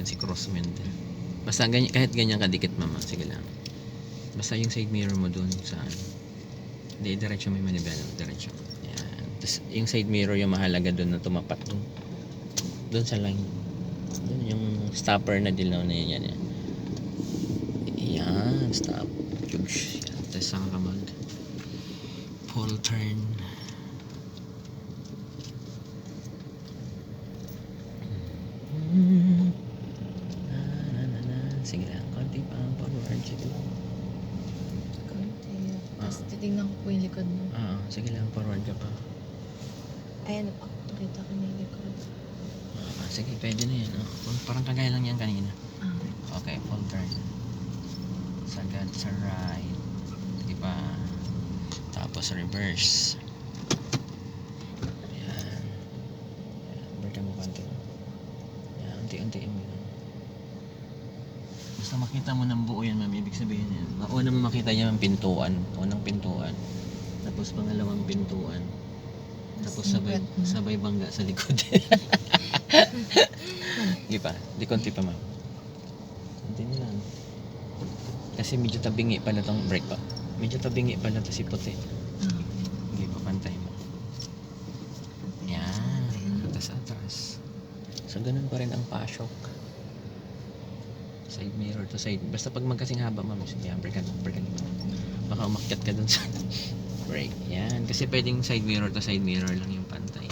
yan si crosswind. Basta ganyan, kahit ganyan kadikit mama, sige lang. Basta yung side mirror mo dun sa ano. Hindi, diretso may manibela, diretso. Yan. Tapos yung side mirror yung mahalaga dun na tumapat dun. Dun sa line. Dun yung stopper na dilaw na yan. Yan. Yan, stop. Jugs. Yan. Tapos saka ka mag full turn. Sige lang, konti pa ang forward. Sige lang. Konti. Tapos titignan ko po yung likod mo. Oo, sige lang, forward ka pa. Ayan po. Nakita ko na yung likod. Sige, pwede na yan. Parang kagaya lang yan kanina. Ah. Okay, full turn. Sagad sa right. Diba? Tapos reverse. Yan. Berta mo konti. Yan, unti-untiin mo yan. Basta makita mo ng buo yan, ma'am. Ibig sabihin yan. Una mo makita niya ang pintuan. Unang pintuan. Tapos pangalawang pintuan. Tapos sabay bangga sa likod. Di pa? Di konti pa, ma'am. Konti na lang. Kasi medyo tabingi pala tong brake pa. Medyo tabingi pala to si puti. Hindi pa pantay mo. Yan. Atas-atas. So, ganun pa rin ang pasok. Side mirror to side. Basta pag magkasing haba, ma'am. Yan, brake ka. Baka umakyat ka dun sa brake. Yan. Kasi pwedeng side mirror to side mirror lang yung pantay.